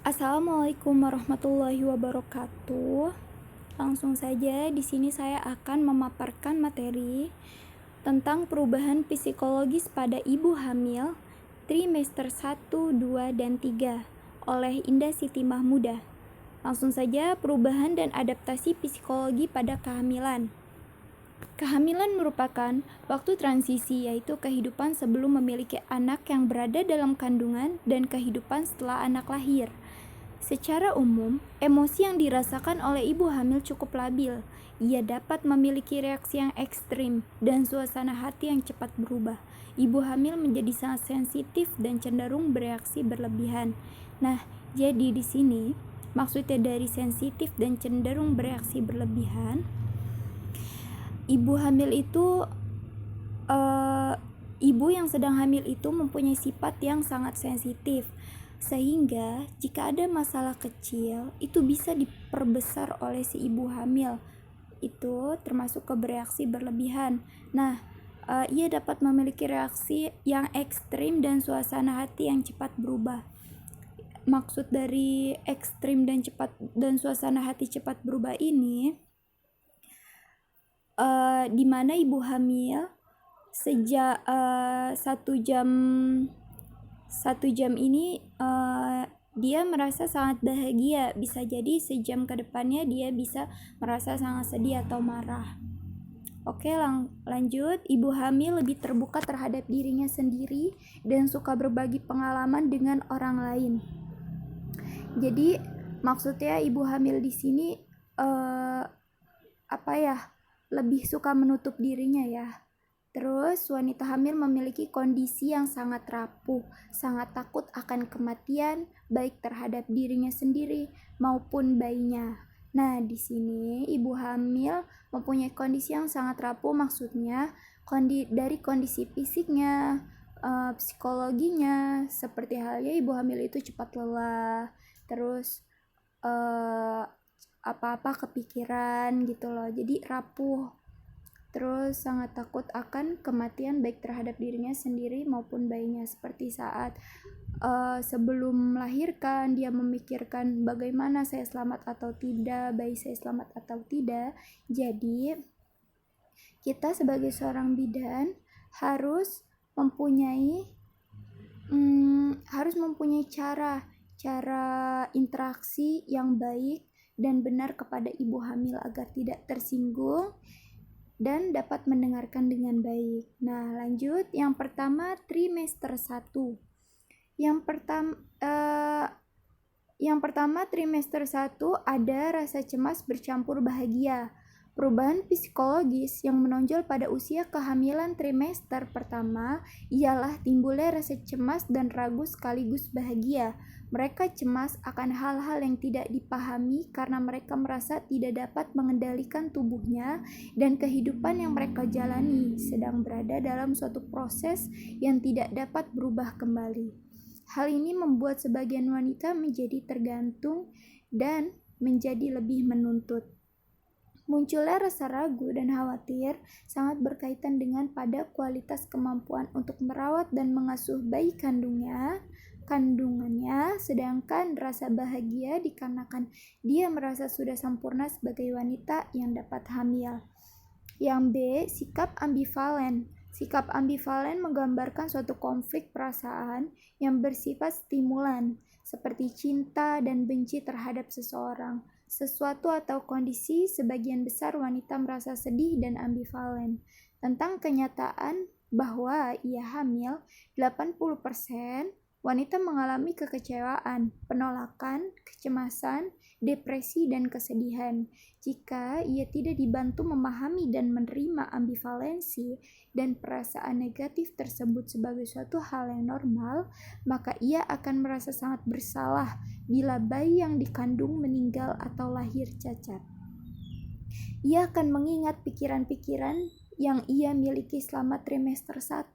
Assalamualaikum warahmatullahi wabarakatuh. Langsung saja di sini saya akan memaparkan materi tentang perubahan psikologis pada ibu hamil trimester 1, 2, dan 3 oleh Indah Siti Mahmudah. Langsung saja perubahan dan adaptasi psikologi pada kehamilan. Kehamilan merupakan waktu transisi, yaitu kehidupan sebelum memiliki anak yang berada dalam kandungan dan kehidupan setelah anak lahir. Secara umum, emosi yang dirasakan oleh ibu hamil cukup labil. Ia dapat memiliki reaksi yang ekstrim dan suasana hati yang cepat berubah. Ibu hamil menjadi sangat sensitif dan cenderung bereaksi berlebihan. Nah, jadi di sini maksudnya dari sensitif dan cenderung bereaksi berlebihan, ibu hamil itu ibu yang sedang hamil itu mempunyai sifat yang sangat sensitif, sehingga jika ada masalah kecil itu bisa diperbesar oleh si ibu hamil. Itu termasuk ke bereaksi berlebihan. Nah, ia dapat memiliki reaksi yang ekstrim dan suasana hati yang cepat berubah. Maksud dari ekstrim dan suasana hati cepat berubah ini, di mana ibu hamil sejak 1 jam ini dia merasa sangat bahagia. Bisa jadi sejam ke depannya dia bisa merasa sangat sedih atau marah. Oke, lanjut. Ibu hamil lebih terbuka terhadap dirinya sendiri dan suka berbagi pengalaman dengan orang lain. Jadi maksudnya ibu hamil di sini lebih suka menutup dirinya ya. Terus wanita hamil memiliki kondisi yang sangat rapuh, sangat takut akan kematian, baik terhadap dirinya sendiri maupun bayinya. Nah, di sini ibu hamil mempunyai kondisi yang sangat rapuh, maksudnya dari kondisi fisiknya, psikologinya, seperti halnya ibu hamil itu cepat lelah, terus apa-apa kepikiran gitu loh, jadi rapuh. Terus sangat takut akan kematian baik terhadap dirinya sendiri maupun bayinya, seperti saat sebelum melahirkan dia memikirkan bagaimana saya selamat atau tidak, bayi saya selamat atau tidak. Jadi kita sebagai seorang bidan harus mempunyai cara interaksi yang baik dan benar kepada ibu hamil agar tidak tersinggung dan dapat mendengarkan dengan baik. Nah, lanjut. Yang pertama, trimester 1. Yang pertama trimester 1 ada rasa cemas bercampur bahagia. Perubahan psikologis yang menonjol pada usia kehamilan trimester pertama ialah timbulnya rasa cemas dan ragu sekaligus bahagia. Mereka cemas akan hal-hal yang tidak dipahami karena mereka merasa tidak dapat mengendalikan tubuhnya dan kehidupan yang mereka jalani, sedang berada dalam suatu proses yang tidak dapat berubah kembali. Hal ini membuat sebagian wanita menjadi tergantung dan menjadi lebih menuntut. Munculnya rasa ragu dan khawatir sangat berkaitan dengan pada kualitas kemampuan untuk merawat dan mengasuh bayi kandungannya, sedangkan rasa bahagia dikarenakan dia merasa sudah sempurna sebagai wanita yang dapat hamil. Yang B, sikap ambivalen. Sikap ambivalen menggambarkan suatu konflik perasaan yang bersifat stimulan, seperti cinta dan benci terhadap seseorang, sesuatu atau kondisi. Sebagian besar wanita merasa sedih dan ambivalen tentang kenyataan bahwa ia hamil. 80% wanita mengalami kekecewaan, penolakan, kecemasan, depresi, dan kesedihan. Jika ia tidak dibantu memahami dan menerima ambivalensi dan perasaan negatif tersebut sebagai suatu hal yang normal, maka ia akan merasa sangat bersalah bila bayi yang dikandung meninggal atau lahir cacat. Ia akan mengingat pikiran-pikiran yang ia miliki selama trimester 1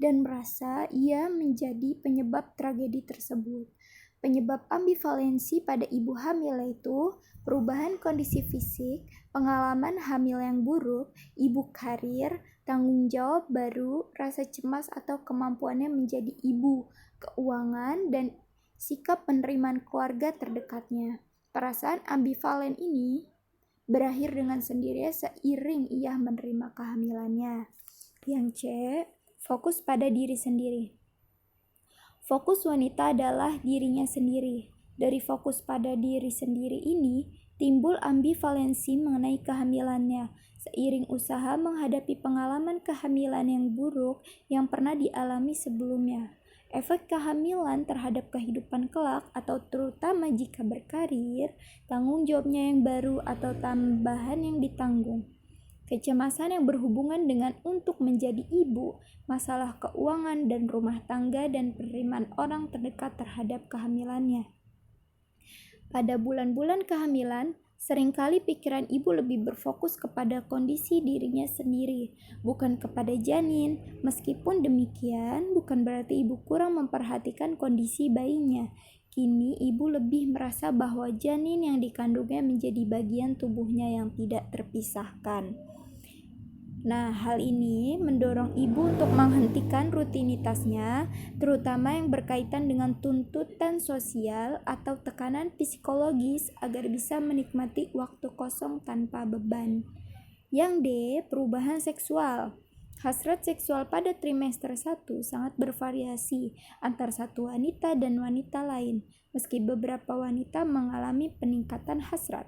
dan merasa ia menjadi penyebab tragedi tersebut. Penyebab ambivalensi pada ibu hamil yaitu perubahan kondisi fisik, pengalaman hamil yang buruk, ibu karir, tanggung jawab baru, rasa cemas atau kemampuannya menjadi ibu, keuangan, dan sikap penerimaan keluarga terdekatnya. Perasaan ambivalen ini berakhir dengan sendirinya seiring ia menerima kehamilannya. Yang C, fokus pada diri sendiri. Fokus wanita adalah dirinya sendiri. Dari fokus pada diri sendiri ini, timbul ambivalensi mengenai kehamilannya, seiring usaha menghadapi pengalaman kehamilan yang buruk yang pernah dialami sebelumnya. Efek kehamilan terhadap kehidupan kelak atau terutama jika berkarir, tanggung jawabnya yang baru atau tambahan yang ditanggung. Kecemasan yang berhubungan dengan untuk menjadi ibu, masalah keuangan dan rumah tangga dan penerimaan orang terdekat terhadap kehamilannya. Pada bulan-bulan kehamilan, seringkali pikiran ibu lebih berfokus kepada kondisi dirinya sendiri, bukan kepada janin. Meskipun demikian, bukan berarti ibu kurang memperhatikan kondisi bayinya. Kini ibu lebih merasa bahwa janin yang dikandungnya menjadi bagian tubuhnya yang tidak terpisahkan. Nah, hal ini mendorong ibu untuk menghentikan rutinitasnya, terutama yang berkaitan dengan tuntutan sosial atau tekanan psikologis agar bisa menikmati waktu kosong tanpa beban. Yang D, perubahan seksual. Hasrat seksual pada trimester 1 sangat bervariasi antar satu wanita dan wanita lain, meski beberapa wanita mengalami peningkatan hasrat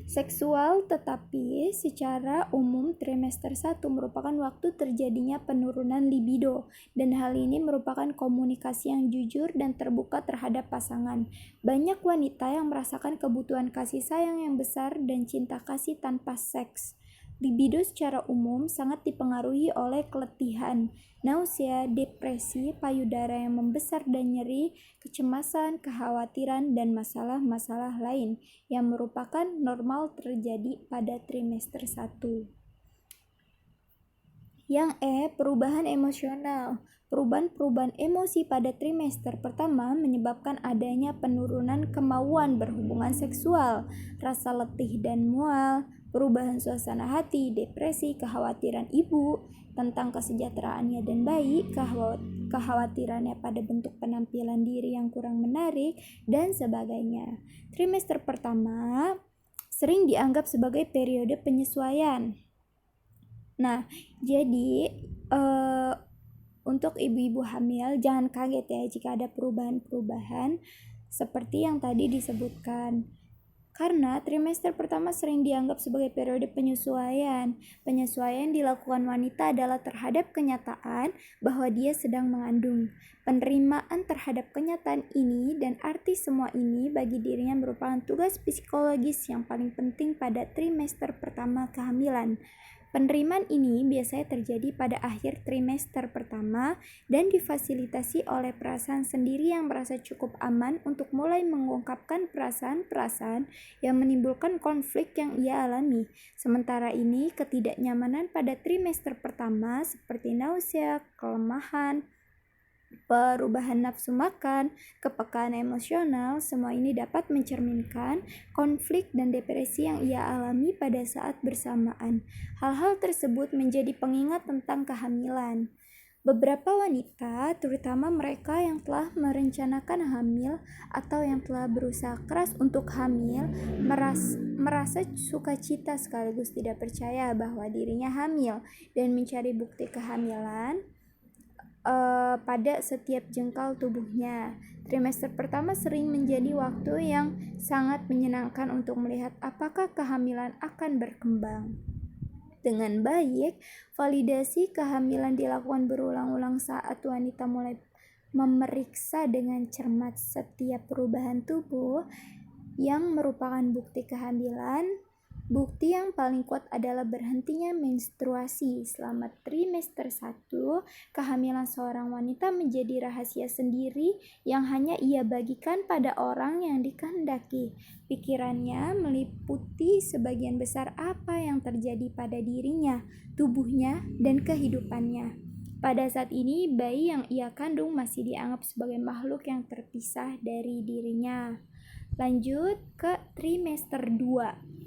seksual, tetapi secara umum trimester 1 merupakan waktu terjadinya penurunan libido, dan hal ini merupakan komunikasi yang jujur dan terbuka terhadap pasangan. Banyak wanita yang merasakan kebutuhan kasih sayang yang besar dan cinta kasih tanpa seks. Libido secara umum sangat dipengaruhi oleh keletihan, nausea, depresi, payudara yang membesar dan nyeri, kecemasan, kekhawatiran, dan masalah-masalah lain yang merupakan normal terjadi pada trimester 1. Yang E, perubahan emosional. Perubahan-perubahan emosi pada trimester pertama menyebabkan adanya penurunan kemauan berhubungan seksual, rasa letih dan mual, perubahan suasana hati, depresi, kekhawatiran ibu tentang kesejahteraannya dan bayi, kekhawatirannya pada bentuk penampilan diri yang kurang menarik, dan sebagainya. Trimester pertama sering dianggap sebagai periode penyesuaian. Nah, jadi untuk ibu-ibu hamil jangan kaget ya jika ada perubahan-perubahan seperti yang tadi disebutkan. Karena trimester pertama sering dianggap sebagai periode penyesuaian. Penyesuaian dilakukan wanita adalah terhadap kenyataan bahwa dia sedang mengandung. Penerimaan terhadap kenyataan ini dan arti semua ini bagi dirinya merupakan tugas psikologis yang paling penting pada trimester pertama kehamilan. Penerimaan ini biasanya terjadi pada akhir trimester pertama dan difasilitasi oleh perasaan sendiri yang merasa cukup aman untuk mulai mengungkapkan perasaan-perasaan yang menimbulkan konflik yang ia alami. Sementara ini, ketidaknyamanan pada trimester pertama seperti nausea, kelemahan, perubahan nafsu makan, kepekaan emosional, semua ini dapat mencerminkan konflik dan depresi yang ia alami pada saat bersamaan. Hal-hal tersebut menjadi pengingat tentang kehamilan. Beberapa wanita, terutama mereka yang telah merencanakan hamil atau yang telah berusaha keras untuk hamil, merasa sukacita sekaligus tidak percaya bahwa dirinya hamil dan mencari bukti kehamilan pada setiap jengkal tubuhnya. Trimester pertama sering menjadi waktu yang sangat menyenangkan untuk melihat apakah kehamilan akan berkembang dengan baik. Validasi kehamilan dilakukan berulang-ulang saat wanita mulai memeriksa dengan cermat setiap perubahan tubuh yang merupakan bukti kehamilan. Bukti yang paling kuat adalah berhentinya menstruasi. Selama trimester 1, kehamilan seorang wanita menjadi rahasia sendiri yang hanya ia bagikan pada orang yang dikehendaki. Pikirannya meliputi sebagian besar apa yang terjadi pada dirinya, tubuhnya, dan kehidupannya. Pada saat ini, bayi yang ia kandung masih dianggap sebagai makhluk yang terpisah dari dirinya. Lanjut ke trimester 2.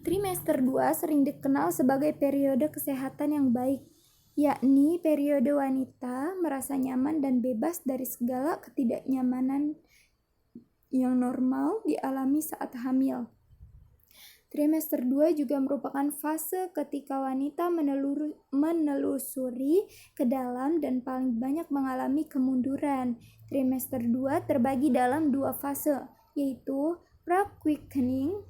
Trimester 2 sering dikenal sebagai periode kesehatan yang baik. yakni periode wanita merasa nyaman dan bebas dari segala ketidaknyamanan yang normal dialami saat hamil. Trimester 2 juga merupakan fase ketika wanita menelusuri ke dalam dan paling banyak mengalami kemunduran. Trimester 2 terbagi dalam 2 fase, yaitu pra-quickening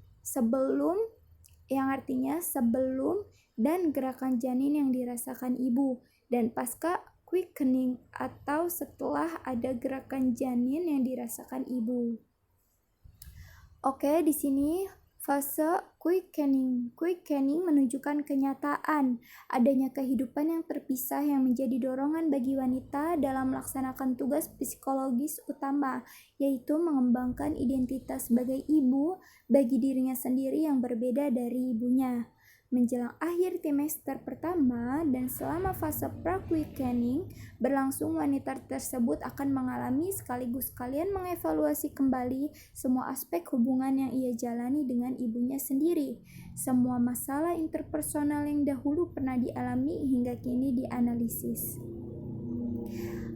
yang artinya sebelum dan gerakan janin yang dirasakan ibu, dan pasca quickening atau setelah ada gerakan janin yang dirasakan ibu. Oke, di sini fase quickening. Quickening menunjukkan kenyataan adanya kehidupan yang terpisah yang menjadi dorongan bagi wanita dalam melaksanakan tugas psikologis utama, yaitu mengembangkan identitas sebagai ibu bagi dirinya sendiri yang berbeda dari ibunya. Menjelang akhir trimester pertama dan selama fase pra-quickening berlangsung, wanita tersebut akan mengalami sekaligus kalian mengevaluasi kembali semua aspek hubungan yang ia jalani dengan ibunya sendiri. Semua masalah interpersonal yang dahulu pernah dialami hingga kini dianalisis.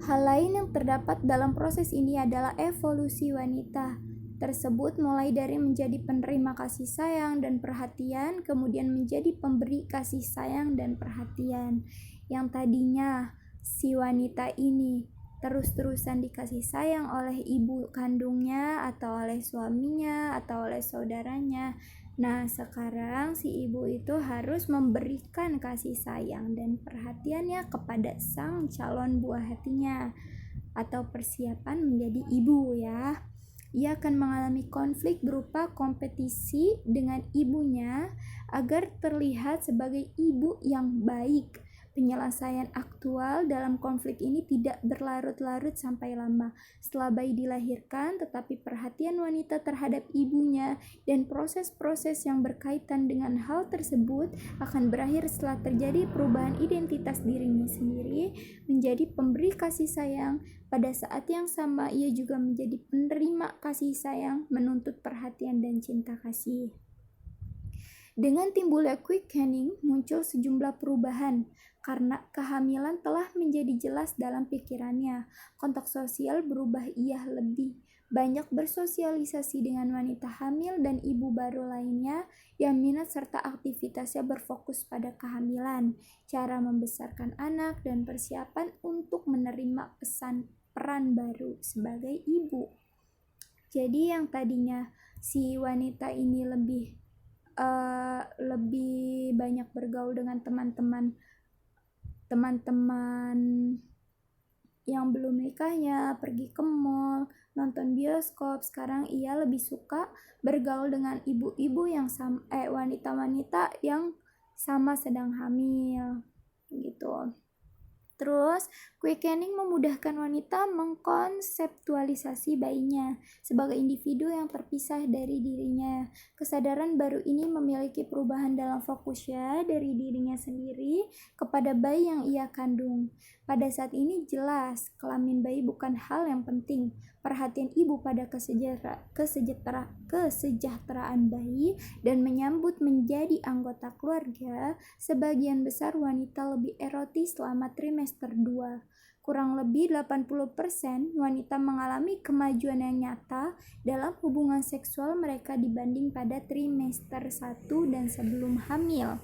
Hal lain yang terdapat dalam proses ini adalah evolusi wanita tersebut, mulai dari menjadi penerima kasih sayang dan perhatian, kemudian menjadi pemberi kasih sayang dan perhatian. Yang tadinya si wanita ini terus-terusan dikasih sayang oleh ibu kandungnya atau oleh suaminya atau oleh saudaranya. Nah, sekarang si ibu itu harus memberikan kasih sayang dan perhatiannya kepada sang calon buah hatinya atau persiapan menjadi ibu ya. Ia akan mengalami konflik berupa kompetisi dengan ibunya agar terlihat sebagai ibu yang baik. Penyelesaian aktual dalam konflik ini tidak berlarut-larut sampai lama setelah bayi dilahirkan, tetapi perhatian wanita terhadap ibunya dan proses-proses yang berkaitan dengan hal tersebut akan berakhir setelah terjadi perubahan identitas dirinya sendiri menjadi pemberi kasih sayang. Pada saat yang sama, ia juga menjadi penerima kasih sayang, menuntut perhatian dan cinta kasih. Dengan timbulnya quickening, muncul sejumlah perubahan karena kehamilan telah menjadi jelas dalam pikirannya. Kontak sosial berubah, ia lebih banyak bersosialisasi dengan wanita hamil dan ibu baru lainnya yang minat serta aktivitasnya berfokus pada kehamilan, cara membesarkan anak, dan persiapan untuk menerima peran baru sebagai ibu. Jadi yang tadinya si wanita ini lebih banyak bergaul dengan teman-teman yang belum nikahnya, pergi ke mall, nonton bioskop. Sekarang ia lebih suka bergaul dengan ibu-ibu yang wanita-wanita yang sama sedang hamil gitu. Terus, quickening memudahkan wanita mengkonseptualisasi bayinya sebagai individu yang terpisah dari dirinya. Kesadaran baru ini memiliki perubahan dalam fokusnya dari dirinya sendiri kepada bayi yang ia kandung. Pada saat ini jelas, kelamin bayi bukan hal yang penting. Perhatian ibu pada kesejahteraan bayi dan menyambut menjadi anggota keluarga. Sebagian besar wanita lebih erotis selama trimester 2. Kurang lebih 80% wanita mengalami kemajuan yang nyata dalam hubungan seksual mereka dibanding pada trimester 1 dan sebelum hamil.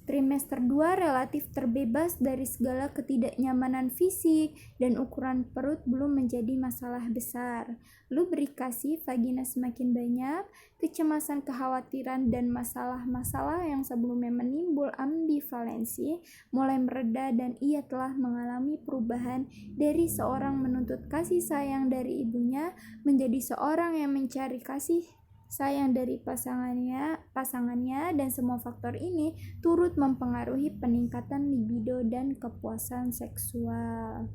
Trimester 2 relatif terbebas dari segala ketidaknyamanan fisik dan ukuran perut belum menjadi masalah besar. Lubrikasi vagina semakin banyak, kecemasan, kekhawatiran, dan masalah-masalah yang sebelumnya menimbul ambivalensi mulai mereda dan ia telah mengalami perubahan dari seorang menuntut kasih sayang dari ibunya menjadi seorang yang mencari kasih sayang dari pasangannya, dan semua faktor ini turut mempengaruhi peningkatan libido dan kepuasan seksual.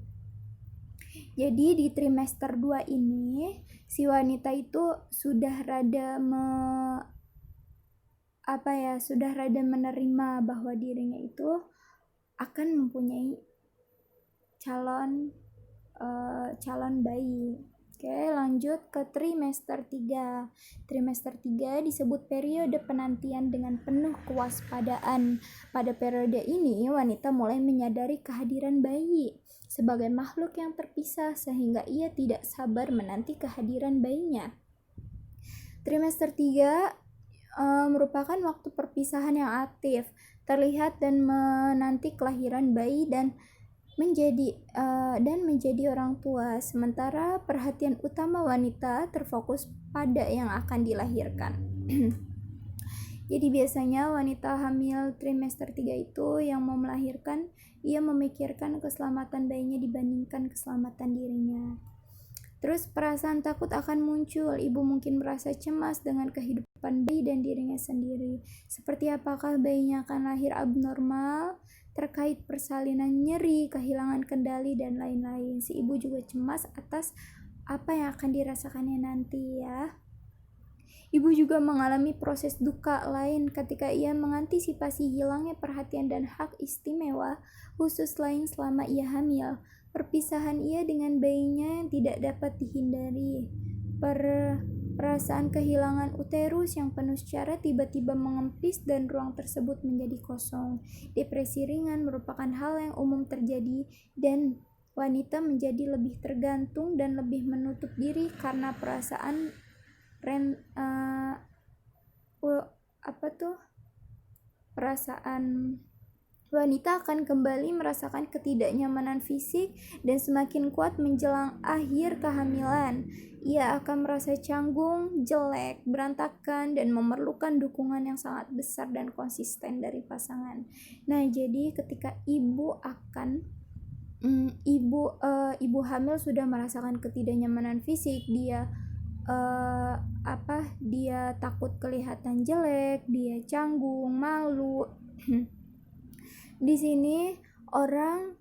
Jadi di trimester 2 ini si wanita itu sudah rada menerima bahwa dirinya itu akan mempunyai calon bayi. Oke, lanjut ke trimester 3. Trimester 3 disebut periode penantian dengan penuh kewaspadaan. Pada periode ini, wanita mulai menyadari kehadiran bayi sebagai makhluk yang terpisah sehingga ia tidak sabar menanti kehadiran bayinya. Trimester 3 merupakan waktu perpisahan yang aktif, terlihat dan menanti kelahiran bayi dan menjadi orang tua, sementara perhatian utama wanita terfokus pada yang akan dilahirkan. Jadi biasanya wanita hamil trimester 3 itu yang mau melahirkan, ia memikirkan keselamatan bayinya dibandingkan keselamatan dirinya. Terus perasaan takut akan muncul. Ibu mungkin merasa cemas dengan kehidupan bayi dan dirinya sendiri. Seperti apakah bayinya akan lahir abnormal, terkait persalinan, nyeri, kehilangan kendali, dan lain-lain. Si ibu juga cemas atas apa yang akan dirasakannya nanti ya. Ibu juga mengalami proses duka lain ketika ia mengantisipasi hilangnya perhatian dan hak istimewa khusus lain selama ia hamil. Perpisahan ia dengan bayinya yang tidak dapat dihindari. Perasaan kehilangan uterus yang penuh secara tiba-tiba mengempis dan ruang tersebut menjadi kosong. Depresi ringan merupakan hal yang umum terjadi dan wanita menjadi lebih tergantung dan lebih menutup diri karena perasaan wanita akan kembali merasakan ketidaknyamanan fisik dan semakin kuat menjelang akhir kehamilan. Ia akan merasa canggung, jelek, berantakan, dan memerlukan dukungan yang sangat besar dan konsisten dari pasangan. Nah, jadi ketika ibu hamil sudah merasakan ketidaknyamanan fisik, dia takut kelihatan jelek, dia canggung, malu. Di sini orang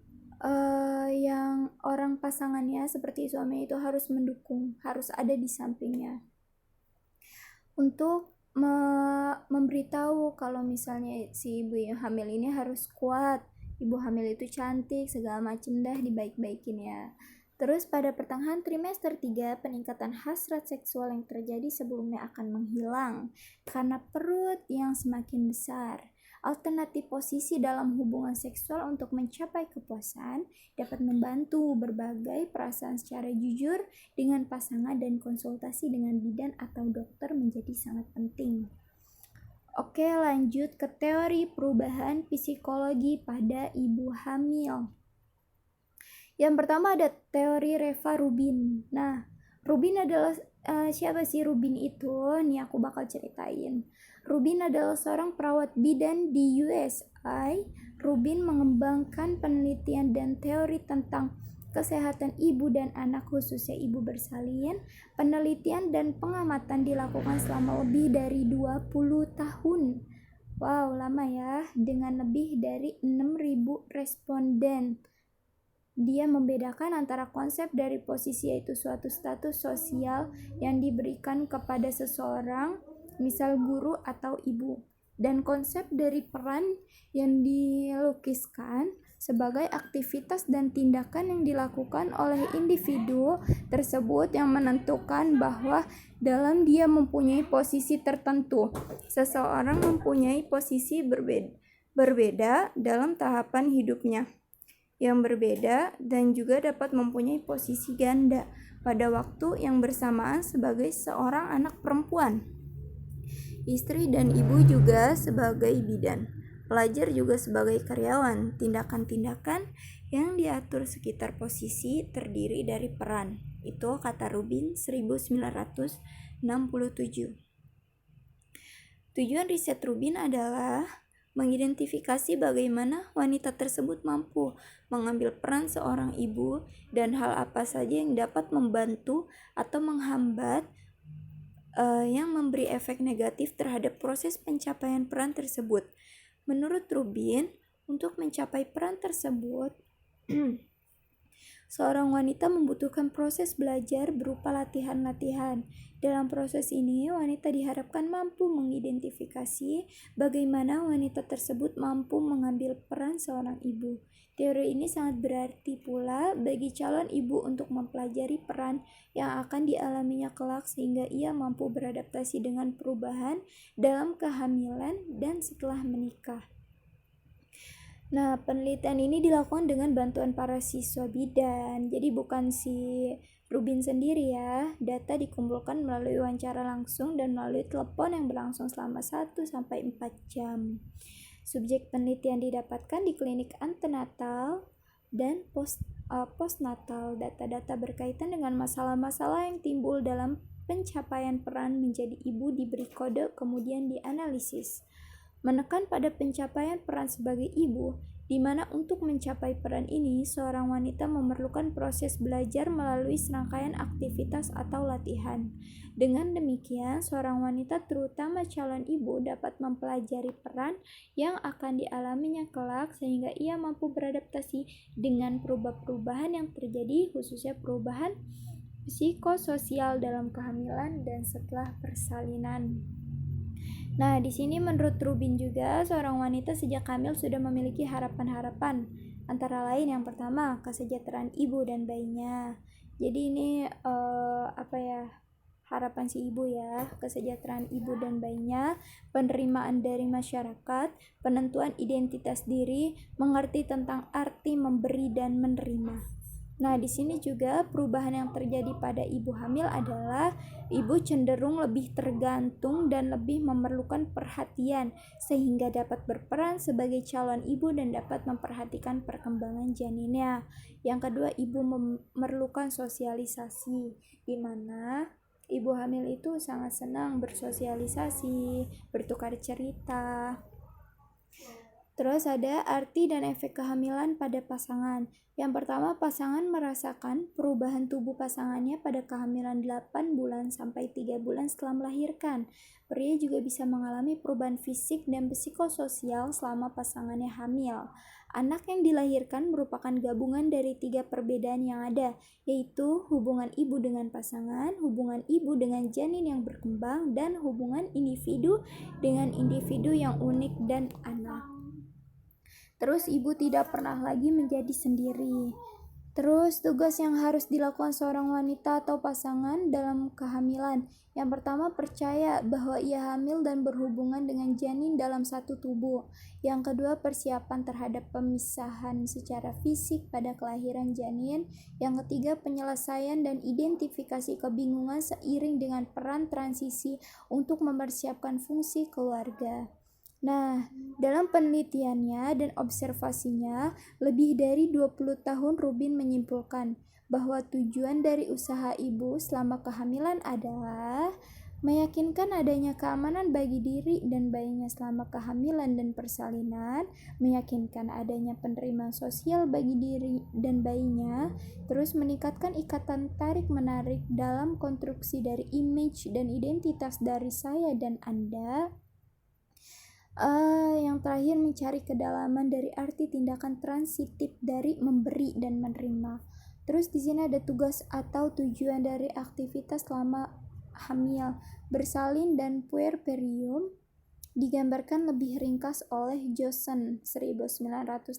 pasangannya seperti suami itu harus mendukung, harus ada di sampingnya untuk memberitahu kalau misalnya si ibu yang hamil ini harus kuat, ibu hamil itu cantik, segala macam dah dibaik-baikin ya. Terus pada pertengahan trimester 3, peningkatan hasrat seksual yang terjadi sebelumnya akan menghilang karena perut yang semakin besar. Alternatif posisi dalam hubungan seksual untuk mencapai kepuasan dapat membantu berbagai perasaan secara jujur dengan pasangan dan konsultasi dengan bidan atau dokter menjadi sangat penting. Oke, lanjut ke teori perubahan psikologi pada ibu hamil. Yang pertama ada teori Reva Rubin. Nah, Rubin adalah siapa sih Rubin itu? Nih aku bakal ceritain. Rubin adalah seorang perawat bidan di USA. Rubin mengembangkan penelitian dan teori tentang kesehatan ibu dan anak khususnya ibu bersalin. Penelitian dan pengamatan dilakukan selama lebih dari 20 tahun. Wow, lama ya, dengan lebih dari 6.000 responden. Dia membedakan antara konsep dari posisi, yaitu suatu status sosial yang diberikan kepada seseorang, misal guru atau ibu, dan konsep dari peran yang dilukiskan sebagai aktivitas dan tindakan yang dilakukan oleh individu tersebut yang menentukan bahwa dalam dia mempunyai posisi tertentu. Seseorang mempunyai posisi berbeda dalam tahapan hidupnya yang berbeda dan juga dapat mempunyai posisi ganda pada waktu yang bersamaan sebagai seorang anak perempuan, istri dan ibu juga sebagai bidan, pelajar juga sebagai karyawan. Tindakan-tindakan yang diatur sekitar posisi terdiri dari peran. Itu kata Rubin 1967. Tujuan riset Rubin adalah mengidentifikasi bagaimana wanita tersebut mampu mengambil peran seorang ibu dan hal apa saja yang dapat membantu atau menghambat yang memberi efek negatif terhadap proses pencapaian peran tersebut. Menurut Rubin, untuk mencapai peran tersebut Seorang wanita membutuhkan proses belajar berupa latihan-latihan. Dalam proses ini, wanita diharapkan mampu mengidentifikasi bagaimana wanita tersebut mampu mengambil peran seorang ibu. Teori ini sangat berarti pula bagi calon ibu untuk mempelajari peran yang akan dialaminya kelak sehingga ia mampu beradaptasi dengan perubahan dalam kehamilan dan setelah menikah. Nah, penelitian ini dilakukan dengan bantuan para siswa bidan. Jadi bukan si Rubin sendiri ya. Data dikumpulkan melalui wawancara langsung dan melalui telepon yang berlangsung selama 1-4 jam. Subjek penelitian didapatkan di klinik antenatal dan postnatal. Data-data berkaitan dengan masalah-masalah yang timbul dalam pencapaian peran menjadi ibu diberi kode kemudian dianalisis. Menekan pada pencapaian peran sebagai ibu, di mana untuk mencapai peran ini, seorang wanita memerlukan proses belajar melalui serangkaian aktivitas atau latihan. Dengan demikian, seorang wanita terutama calon ibu dapat mempelajari peran yang akan dialaminya kelak sehingga ia mampu beradaptasi dengan perubahan-perubahan yang terjadi, khususnya perubahan psikososial dalam kehamilan dan setelah persalinan. Nah, di sini menurut Rubin juga, seorang wanita sejak hamil sudah memiliki harapan-harapan. Antara lain yang pertama, kesejahteraan ibu dan bayinya. Jadi ini harapan si ibu ya, kesejahteraan ibu dan bayinya, penerimaan dari masyarakat, penentuan identitas diri, mengerti tentang arti memberi dan menerima. Nah, di sini juga perubahan yang terjadi pada ibu hamil adalah ibu cenderung lebih tergantung dan lebih memerlukan perhatian sehingga dapat berperan sebagai calon ibu dan dapat memperhatikan perkembangan janinnya. Yang kedua, ibu memerlukan sosialisasi, di mana ibu hamil itu sangat senang bersosialisasi, bertukar cerita. Terus ada arti dan efek kehamilan pada pasangan. Yang pertama, pasangan merasakan perubahan tubuh pasangannya pada kehamilan 8 bulan sampai 3 bulan setelah melahirkan. Pria juga bisa mengalami perubahan fisik dan psikososial selama pasangannya hamil. Anak yang dilahirkan merupakan gabungan dari 3 perbedaan yang ada, yaitu hubungan ibu dengan pasangan, hubungan ibu dengan janin yang berkembang, dan hubungan individu dengan individu yang unik dan anak. Terus ibu tidak pernah lagi menjadi sendiri. Terus tugas yang harus dilakukan seorang wanita atau pasangan dalam kehamilan. Yang pertama, percaya bahwa ia hamil dan berhubungan dengan janin dalam satu tubuh. Yang kedua, persiapan terhadap pemisahan secara fisik pada kelahiran janin. Yang ketiga, penyelesaian dan identifikasi kebingungan seiring dengan peran transisi untuk mempersiapkan fungsi keluarga. Nah, dalam penelitiannya dan observasinya, lebih dari 20 tahun Rubin menyimpulkan bahwa tujuan dari usaha ibu selama kehamilan adalah meyakinkan adanya keamanan bagi diri dan bayinya selama kehamilan dan persalinan, meyakinkan adanya penerimaan sosial bagi diri dan bayinya, terus meningkatkan ikatan tarik-menarik dalam konstruksi dari image dan identitas dari saya dan Anda. Yang terakhir, mencari kedalaman dari arti tindakan transitif dari memberi dan menerima. Terus di sini ada tugas atau tujuan dari aktivitas selama hamil, bersalin dan puerperium digambarkan lebih ringkas oleh Johnson 1981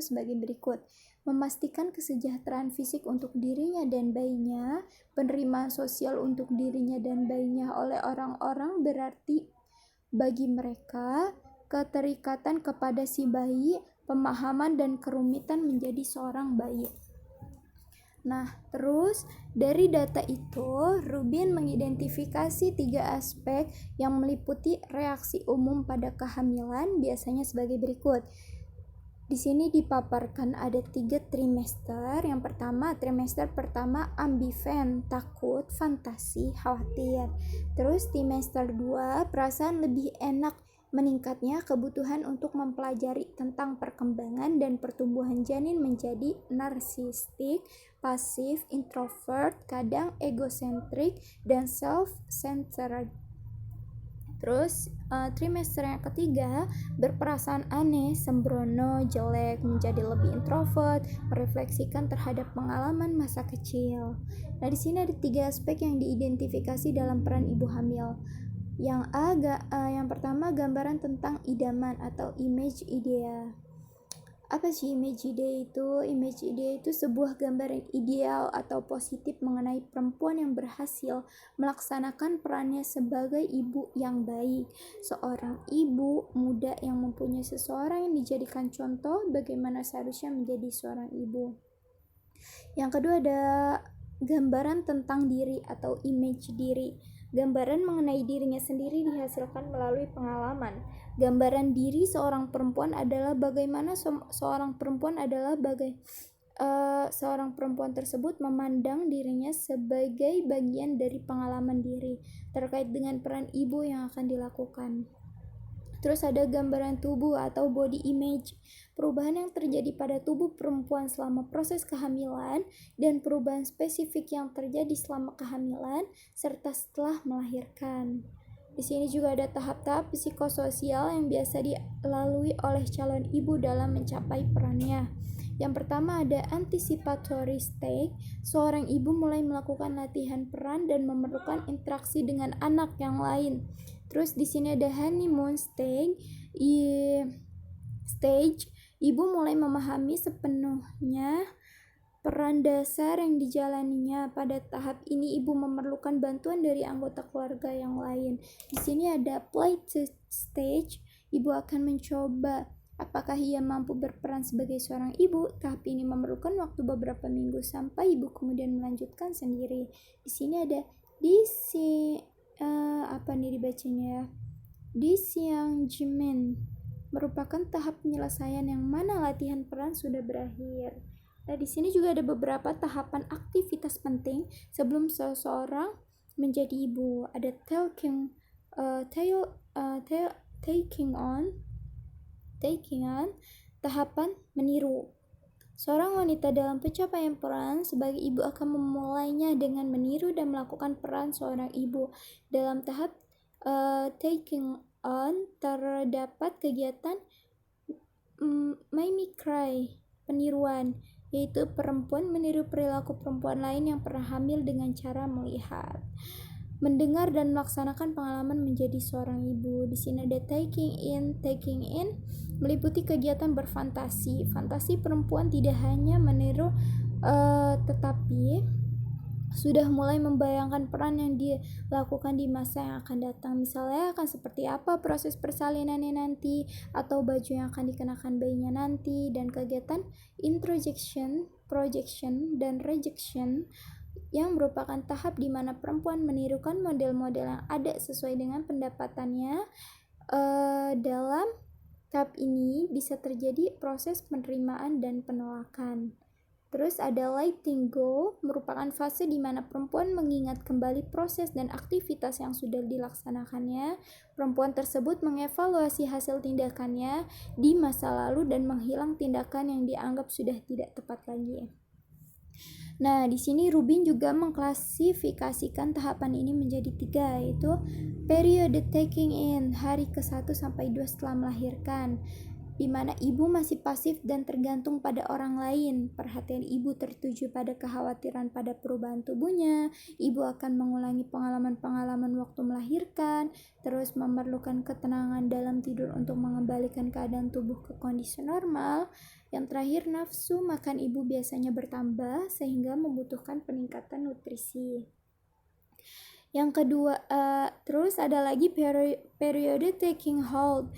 sebagai berikut. Memastikan kesejahteraan fisik untuk dirinya dan bayinya, penerimaan sosial untuk dirinya dan bayinya oleh orang-orang berarti bagi mereka, keterikatan kepada si bayi, pemahaman dan kerumitan menjadi seorang bayi. Nah, terus dari data itu, Rubin mengidentifikasi 3 aspek yang meliputi reaksi umum pada kehamilan, biasanya sebagai berikut. Di sini dipaparkan ada 3 trimester. Yang pertama, trimester pertama ambivalen, takut, fantasi, khawatir. Terus trimester 2, perasaan lebih enak, meningkatnya kebutuhan untuk mempelajari tentang perkembangan dan pertumbuhan janin menjadi narsistik, pasif, introvert, kadang egosentrik, dan self-centered. Terus trimester yang ketiga berperasaan aneh, sembrono, jelek, menjadi lebih introvert, merefleksikan terhadap pengalaman masa kecil. Nah, di sini ada 3 aspek yang diidentifikasi dalam peran ibu hamil. Yang pertama, gambaran tentang idaman atau image idea. Apa sih image idea itu? Image idea itu sebuah gambaran ideal atau positif mengenai perempuan yang berhasil melaksanakan perannya sebagai ibu yang baik. Seorang ibu muda yang mempunyai seseorang yang dijadikan contoh bagaimana seharusnya menjadi seorang ibu. Yang kedua ada gambaran tentang diri atau image diri. Gambaran mengenai dirinya sendiri dihasilkan melalui pengalaman. Gambaran diri seorang perempuan adalah bagaimana seorang perempuan tersebut memandang dirinya sebagai bagian dari pengalaman diri terkait dengan peran ibu yang akan dilakukan. Terus ada gambaran tubuh atau body image, perubahan yang terjadi pada tubuh perempuan selama proses kehamilan dan perubahan spesifik yang terjadi selama kehamilan serta setelah melahirkan. Di sini juga ada tahap-tahap psikososial yang biasa dilalui oleh calon ibu dalam mencapai perannya. Yang pertama ada anticipatory stage. Seorang ibu mulai melakukan latihan peran dan memerlukan interaksi dengan anak yang lain. Terus di sini ada honeymoon stage. Ibu mulai memahami sepenuhnya peran dasar yang dijalaninya. Pada tahap ini ibu memerlukan bantuan dari anggota keluarga yang lain. Di sini ada play stage. Ibu akan mencoba apakah ia mampu berperan sebagai seorang ibu. Tahap ini memerlukan waktu beberapa minggu sampai ibu kemudian melanjutkan sendiri. Di sini ada disengagement merupakan tahap penyelesaian yang mana latihan peran sudah berakhir. Nah, di sini juga ada beberapa tahapan aktivitas penting sebelum seseorang menjadi ibu. Ada taking on, tahapan meniru. Seorang wanita dalam pencapaian peran sebagai ibu akan memulainya dengan meniru dan melakukan peran seorang ibu. Dalam tahap taking on terdapat kegiatan mimicry, peniruan, yaitu perempuan meniru perilaku perempuan lain yang pernah hamil dengan cara melihat, mendengar dan melaksanakan pengalaman menjadi seorang ibu. Di sini ada taking in meliputi kegiatan berfantasi. Fantasi perempuan tidak hanya meniru tetapi sudah mulai membayangkan peran yang dilakukan di masa yang akan datang. Misalnya akan seperti apa proses persalinannya nanti, atau baju yang akan dikenakan bayinya nanti. Dan kegiatan introjection, projection, dan rejection yang merupakan tahap di mana perempuan menirukan model-model yang ada sesuai dengan pendapatannya. Dalam tahap ini bisa terjadi proses penerimaan dan penolakan. Terus ada letting go, merupakan fase di mana perempuan mengingat kembali proses dan aktivitas yang sudah dilaksanakannya. Perempuan tersebut mengevaluasi hasil tindakannya di masa lalu dan menghilang tindakan yang dianggap sudah tidak tepat lagi. Nah, di sini Rubin juga mengklasifikasikan tahapan ini menjadi 3, yaitu periode taking in, hari ke-1 sampai 2 setelah melahirkan, di mana ibu masih pasif dan tergantung pada orang lain. Perhatian ibu tertuju pada kekhawatiran pada perubahan tubuhnya. Ibu akan mengulangi pengalaman-pengalaman waktu melahirkan, terus memerlukan ketenangan dalam tidur untuk mengembalikan keadaan tubuh ke kondisi normal. Yang terakhir, nafsu makan ibu biasanya bertambah sehingga membutuhkan peningkatan nutrisi. Yang kedua, terus ada lagi periode taking hold,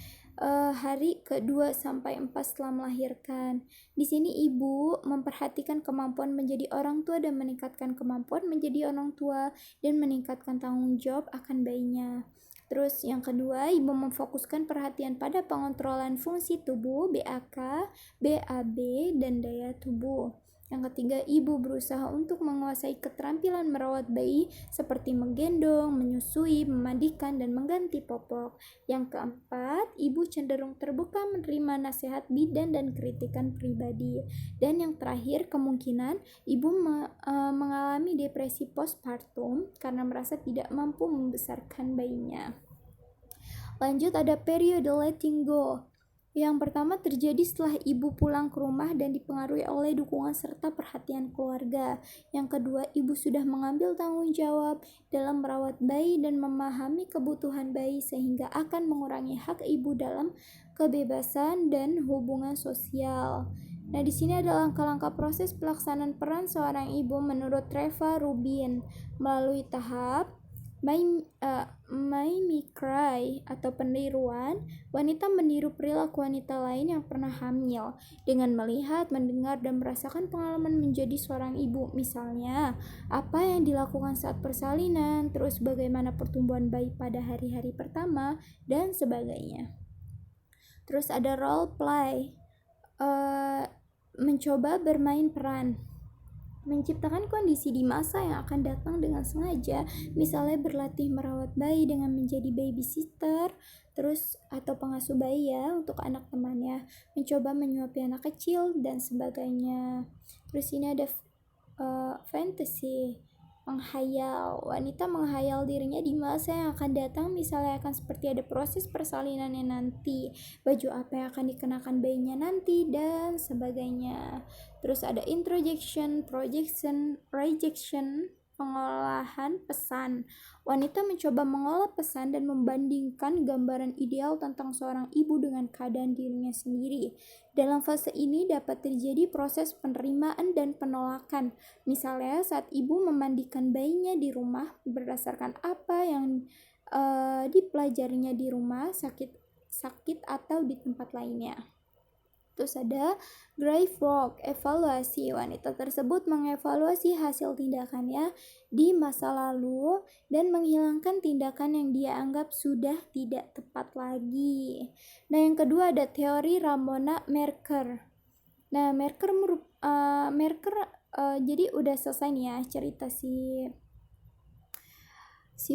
hari ke-2 sampai 4 setelah melahirkan. Di sini ibu memperhatikan kemampuan menjadi orang tua dan meningkatkan kemampuan menjadi orang tua dan meningkatkan tanggung jawab akan bayinya. Terus yang kedua, ibu memfokuskan perhatian pada pengontrolan fungsi tubuh, BAK, BAB, dan daya tubuh. Yang ketiga, ibu berusaha untuk menguasai keterampilan merawat bayi seperti menggendong, menyusui, memandikan, dan mengganti popok. Yang keempat, ibu cenderung terbuka menerima nasihat bidan dan kritikan pribadi. Dan yang terakhir, kemungkinan ibu mengalami depresi postpartum karena merasa tidak mampu membesarkan bayinya. Lanjut ada periode letting go. Yang pertama terjadi setelah ibu pulang ke rumah dan dipengaruhi oleh dukungan serta perhatian keluarga. Yang kedua, ibu sudah mengambil tanggung jawab dalam merawat bayi dan memahami kebutuhan bayi sehingga akan mengurangi hak ibu dalam kebebasan dan hubungan sosial. Nah, di sini ada langkah-langkah proses pelaksanaan peran seorang ibu menurut Treva Rubin melalui tahap mimicry atau peniruan. Wanita meniru perilaku wanita lain yang pernah hamil dengan melihat, mendengar, dan merasakan pengalaman menjadi seorang ibu. Misalnya, apa yang dilakukan saat persalinan, terus bagaimana pertumbuhan bayi pada hari-hari pertama, dan sebagainya. Terus ada role play, mencoba bermain peran, menciptakan kondisi di masa yang akan datang dengan sengaja, misalnya berlatih merawat bayi dengan menjadi babysitter, terus atau pengasuh bayi ya untuk anak temannya, mencoba menyuapi anak kecil dan sebagainya. Terus ini ada fantasy, menghayal. Wanita menghayal dirinya di masa yang akan datang, misalnya akan seperti ada proses persalinannya nanti, baju apa yang akan dikenakan bayinya nanti, dan sebagainya. Terus ada introjection, projection, rejection, pengolahan pesan. Wanita mencoba mengolah pesan dan membandingkan gambaran ideal tentang seorang ibu dengan keadaan dirinya sendiri. Dalam fase ini dapat terjadi proses penerimaan dan penolakan. Misalnya saat ibu memandikan bayinya di rumah berdasarkan apa yang dipelajarinya di rumah, sakit atau di tempat lainnya. Terus ada grave work, evaluasi. Wanita tersebut mengevaluasi hasil tindakannya di masa lalu dan menghilangkan tindakan yang dia anggap sudah tidak tepat lagi. Nah, yang kedua ada teori Ramona Merker. Nah, Merker jadi udah selesai nih ya cerita si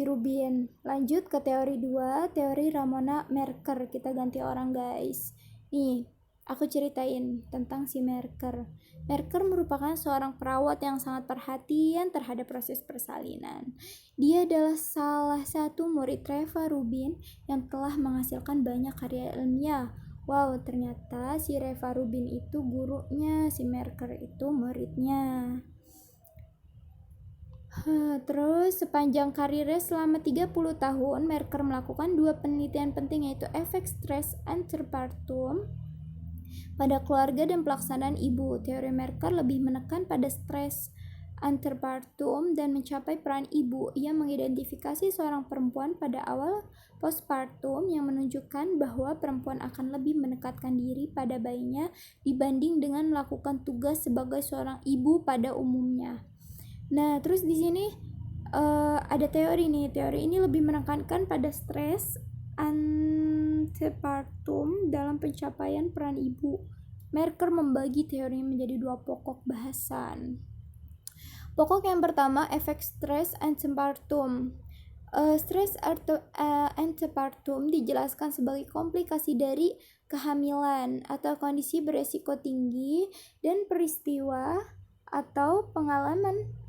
Rubin. Lanjut ke teori 2, teori Ramona Merker. Kita ganti orang guys. Nih, aku ceritain tentang si Merker. Merker merupakan seorang perawat yang sangat perhatian terhadap proses persalinan. Dia adalah salah satu murid Treva Rubin yang telah menghasilkan banyak karya ilmiah. Wow, ternyata si Treva Rubin itu gurunya, si Merker itu muridnya. Terus sepanjang karirnya selama 30 tahun, Merker melakukan 2 penelitian penting, yaitu efek stres antepartum pada keluarga dan pelaksanaan ibu. Teori Merker lebih menekan pada stres antepartum dan mencapai peran ibu. Ia mengidentifikasi seorang perempuan pada awal postpartum yang menunjukkan bahwa perempuan akan lebih mendekatkan diri pada bayinya dibanding dengan melakukan tugas sebagai seorang ibu pada umumnya. Nah, terus di sini ada teori nih. Teori ini lebih menekankan pada stres antepartum dalam pencapaian peran ibu. Merker membagi teori menjadi 2 pokok bahasan. Pokok yang pertama, efek stres antepartum. Stres antepartum dijelaskan sebagai komplikasi dari kehamilan atau kondisi beresiko tinggi dan peristiwa atau pengalaman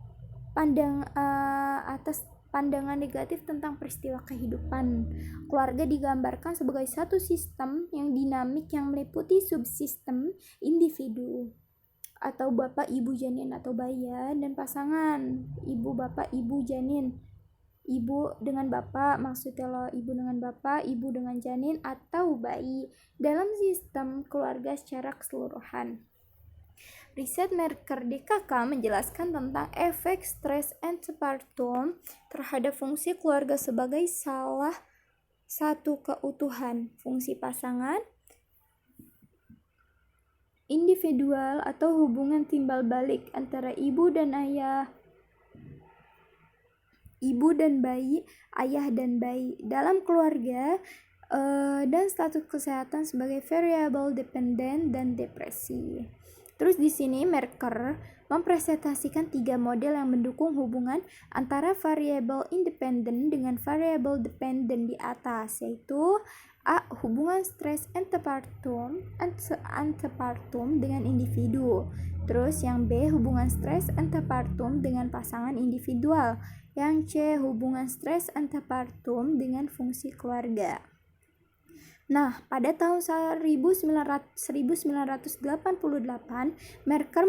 atas pandangan negatif tentang peristiwa kehidupan. Keluarga digambarkan sebagai satu sistem yang dinamik yang meliputi subsistem individu atau bapak, ibu, janin atau bayi dan pasangan, ibu, bapak, ibu, janin. Ibu dengan bapak, maksudnya lo ibu dengan bapak, ibu dengan janin atau bayi dalam sistem keluarga secara keseluruhan. Riset Merker DKK menjelaskan tentang efek stres antepartum terhadap fungsi keluarga sebagai salah satu keutuhan, fungsi pasangan, individual atau hubungan timbal balik antara ibu dan ayah, ibu dan bayi, ayah dan bayi dalam keluarga, dan status kesehatan sebagai variabel dependen dan depresi. Terus di sini Merker mempresentasikan 3 model yang mendukung hubungan antara variabel independen dengan variabel dependen di atas, yaitu A. Hubungan stres antepartum dengan individu. Terus yang B. Hubungan stres antepartum dengan pasangan individual. Yang C. Hubungan stres antepartum dengan fungsi keluarga. Nah, pada tahun 1988, Merker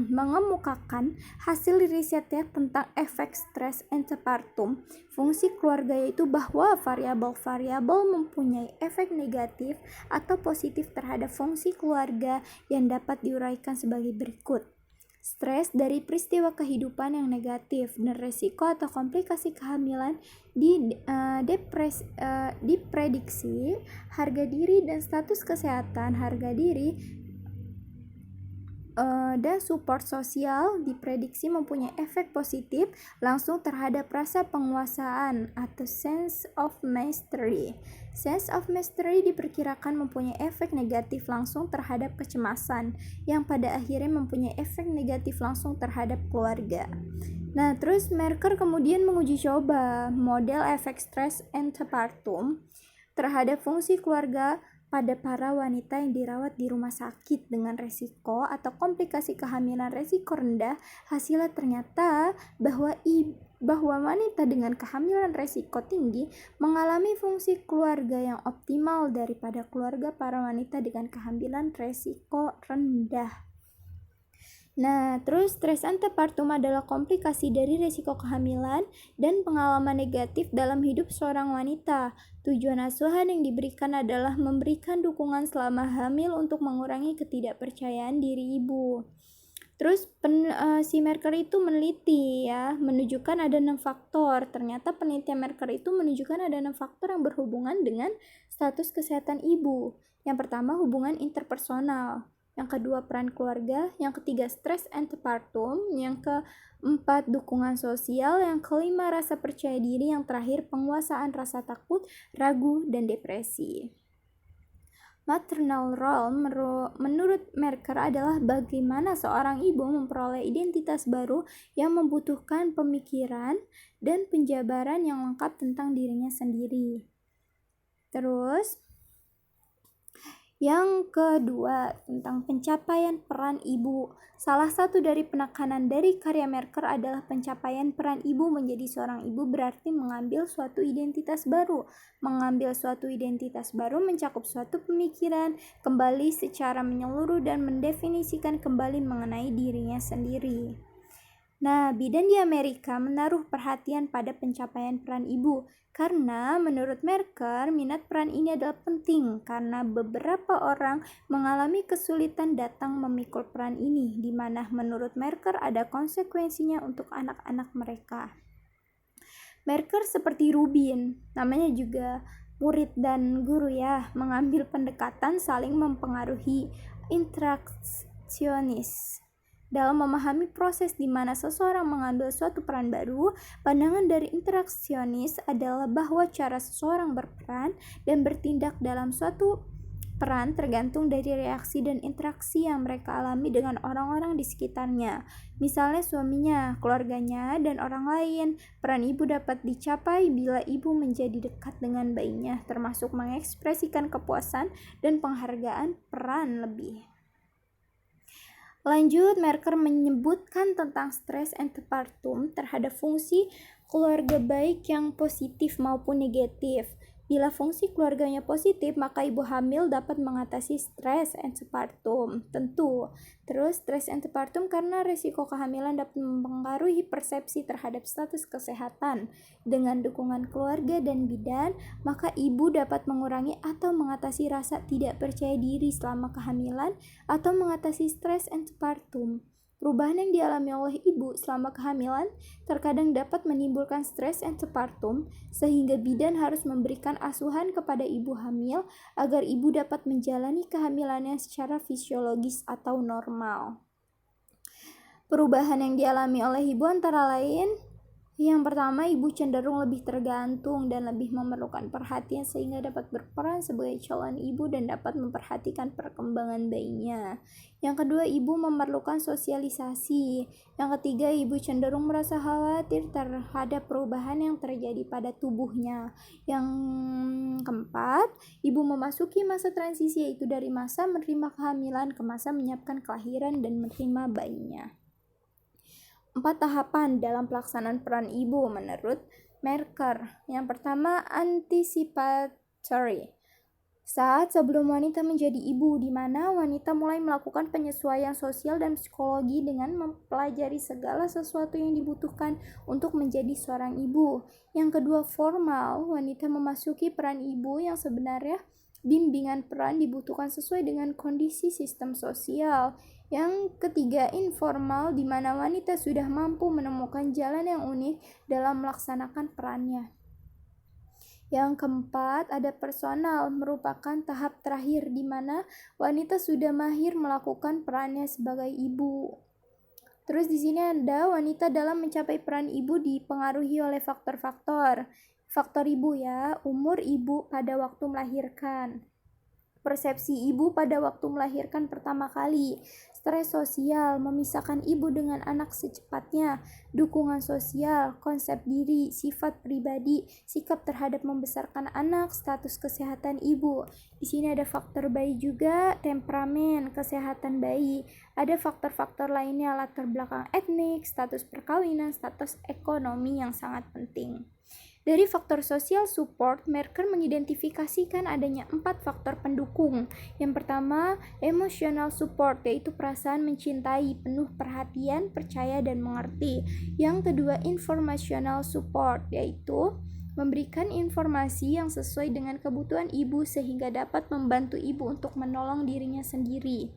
mengemukakan hasil risetnya tentang efek stres antepartum fungsi keluarga, yaitu bahwa variabel-variabel mempunyai efek negatif atau positif terhadap fungsi keluarga yang dapat diuraikan sebagai berikut. Stres dari peristiwa kehidupan yang negatif dan resiko atau komplikasi kehamilan diprediksi. Harga diri dan status kesehatan harga diri dan support sosial diprediksi mempunyai efek positif langsung terhadap rasa penguasaan atau sense of mastery. Sense of mastery diperkirakan mempunyai efek negatif langsung terhadap kecemasan, yang pada akhirnya mempunyai efek negatif langsung terhadap keluarga. Nah, terus Merker kemudian menguji coba model efek stres antepartum terhadap fungsi keluarga pada para wanita yang dirawat di rumah sakit dengan resiko atau komplikasi kehamilan resiko rendah. Hasilnya ternyata bahwa wanita dengan kehamilan resiko tinggi mengalami fungsi keluarga yang optimal daripada keluarga para wanita dengan kehamilan resiko rendah. Nah, terus stres antepartum adalah komplikasi dari resiko kehamilan dan pengalaman negatif dalam hidup seorang wanita. Tujuan asuhan yang diberikan adalah memberikan dukungan selama hamil untuk mengurangi ketidakpercayaan diri ibu. Terus si Merker itu meneliti ya, menunjukkan ada 6 faktor. Ternyata penelitian Merker itu menunjukkan ada 6 faktor yang berhubungan dengan status kesehatan ibu. Yang pertama, hubungan interpersonal. Yang kedua, peran keluarga. Yang ketiga, stres antepartum. Yang keempat, dukungan sosial. Yang kelima, rasa percaya diri. Yang terakhir, penguasaan rasa takut, ragu, dan depresi. Maternal role menurut Merker adalah bagaimana seorang ibu memperoleh identitas baru yang membutuhkan pemikiran dan penjabaran yang lengkap tentang dirinya sendiri. Terus yang kedua, tentang pencapaian peran ibu. Salah satu dari penekanan dari karya Merker adalah pencapaian peran ibu. Menjadi seorang ibu berarti mengambil suatu identitas baru. Mengambil suatu identitas baru mencakup suatu pemikiran kembali secara menyeluruh dan mendefinisikan kembali mengenai dirinya sendiri. Nah, bidan di Amerika menaruh perhatian pada pencapaian peran ibu karena menurut Merker minat peran ini adalah penting karena beberapa orang mengalami kesulitan datang memikul peran ini, di mana menurut Merker ada konsekuensinya untuk anak-anak mereka. Merker seperti Rubin, namanya juga murid dan guru ya, mengambil pendekatan saling mempengaruhi interaksionis. Dalam memahami proses di mana seseorang mengambil suatu peran baru, pandangan dari interaksionis adalah bahwa cara seseorang berperan dan bertindak dalam suatu peran tergantung dari reaksi dan interaksi yang mereka alami dengan orang-orang di sekitarnya. Misalnya suaminya, keluarganya, dan orang lain. Peran ibu dapat dicapai bila ibu menjadi dekat dengan bayinya, termasuk mengekspresikan kepuasan dan penghargaan peran lebih. Lanjut, Merker menyebutkan tentang stres antepartum terhadap fungsi keluarga baik yang positif maupun negatif. Bila fungsi keluarganya positif, maka ibu hamil dapat mengatasi stres antepartum. Tentu. Terus stres antepartum karena risiko kehamilan dapat mempengaruhi persepsi terhadap status kesehatan. Dengan dukungan keluarga dan bidan, maka ibu dapat mengurangi atau mengatasi rasa tidak percaya diri selama kehamilan atau mengatasi stres antepartum. Perubahan yang dialami oleh ibu selama kehamilan terkadang dapat menimbulkan stres antepartum, sehingga bidan harus memberikan asuhan kepada ibu hamil agar ibu dapat menjalani kehamilannya secara fisiologis atau normal. Perubahan yang dialami oleh ibu antara lain, yang pertama, ibu cenderung lebih tergantung dan lebih memerlukan perhatian sehingga dapat berperan sebagai calon ibu dan dapat memperhatikan perkembangan bayinya. Yang kedua, ibu memerlukan sosialisasi. Yang ketiga, ibu cenderung merasa khawatir terhadap perubahan yang terjadi pada tubuhnya. Yang keempat, ibu memasuki masa transisi, yaitu dari masa menerima kehamilan ke masa menyiapkan kelahiran dan menerima bayinya. 4 tahapan dalam pelaksanaan peran ibu menurut Merker. Yang pertama, anticipatory. Saat sebelum wanita menjadi ibu, di mana wanita mulai melakukan penyesuaian sosial dan psikologi dengan mempelajari segala sesuatu yang dibutuhkan untuk menjadi seorang ibu. Yang kedua, formal. Wanita memasuki peran ibu yang sebenarnya bimbingan peran dibutuhkan sesuai dengan kondisi sistem sosial. Yang ketiga, informal, di mana wanita sudah mampu menemukan jalan yang unik dalam melaksanakan perannya. Yang keempat, ada personal, merupakan tahap terakhir di mana wanita sudah mahir melakukan perannya sebagai ibu. Terus di sini ada wanita dalam mencapai peran ibu dipengaruhi oleh faktor-faktor. Faktor ibu ya, umur ibu pada waktu melahirkan, persepsi ibu pada waktu melahirkan pertama kali, stres sosial, memisahkan ibu dengan anak secepatnya, dukungan sosial, konsep diri, sifat pribadi, sikap terhadap membesarkan anak, status kesehatan ibu. Di sini ada faktor bayi juga, temperamen, kesehatan bayi. Ada faktor-faktor lainnya, latar belakang etnik, status perkawinan, status ekonomi yang sangat penting. Dari faktor sosial support, Merker mengidentifikasikan adanya 4 faktor pendukung. Yang pertama, emotional support, yaitu perasaan mencintai, penuh perhatian, percaya, dan mengerti. Yang kedua, informational support, yaitu memberikan informasi yang sesuai dengan kebutuhan ibu sehingga dapat membantu ibu untuk menolong dirinya sendiri.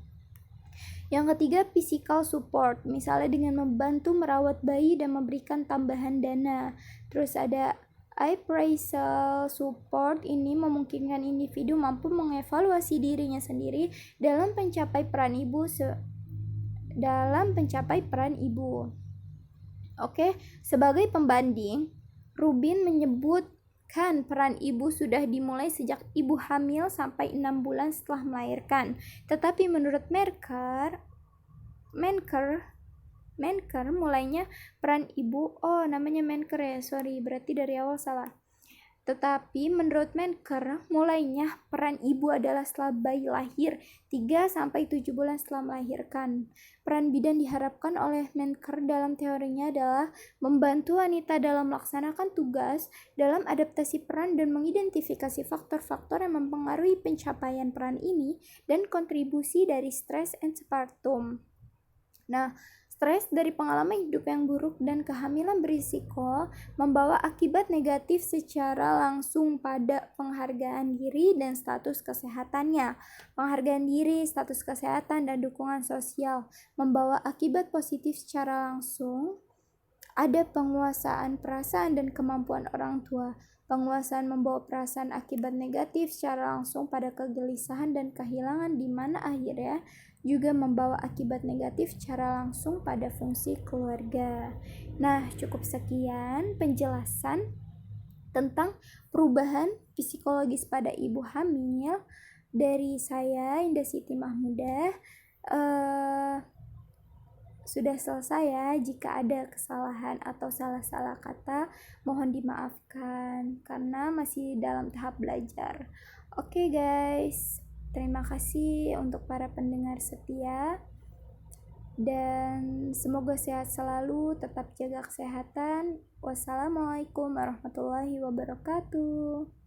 Yang ketiga, physical support, misalnya dengan membantu merawat bayi dan memberikan tambahan dana. Terus ada appraisal support, ini memungkinkan individu mampu mengevaluasi dirinya sendiri dalam mencapai peran ibu. Oke, sebagai pembanding, Rubin menyebutkan peran ibu sudah dimulai sejak ibu hamil sampai 6 bulan setelah melahirkan. Tetapi menurut Menker mulainya peran ibu, namanya Menker ya, berarti dari awal salah. Tetapi menurut Menker, mulainya peran ibu adalah setelah bayi lahir 3-7 bulan setelah melahirkan. Peran bidan diharapkan oleh Menker dalam teorinya adalah membantu wanita dalam melaksanakan tugas, dalam adaptasi peran dan mengidentifikasi faktor-faktor yang mempengaruhi pencapaian peran ini dan kontribusi dari stres postpartum. Nah, stres dari pengalaman hidup yang buruk dan kehamilan berisiko membawa akibat negatif secara langsung pada penghargaan diri dan status kesehatannya. Penghargaan diri, status kesehatan, dan dukungan sosial membawa akibat positif secara langsung. Ada penguasaan perasaan dan kemampuan orang tua. Penguasaan membawa perasaan akibat negatif secara langsung pada kegelisahan dan kehilangan, di mana akhirnya juga membawa akibat negatif secara langsung pada fungsi keluarga. Nah, cukup sekian penjelasan tentang perubahan psikologis pada ibu hamil dari saya, Indah Siti Mahmudah. Sudah selesai ya. Jika ada kesalahan atau salah-salah kata, mohon dimaafkan karena masih dalam tahap belajar. Oke guys, terima kasih untuk para pendengar setia, dan semoga sehat selalu, tetap jaga kesehatan. Wassalamualaikum warahmatullahi wabarakatuh.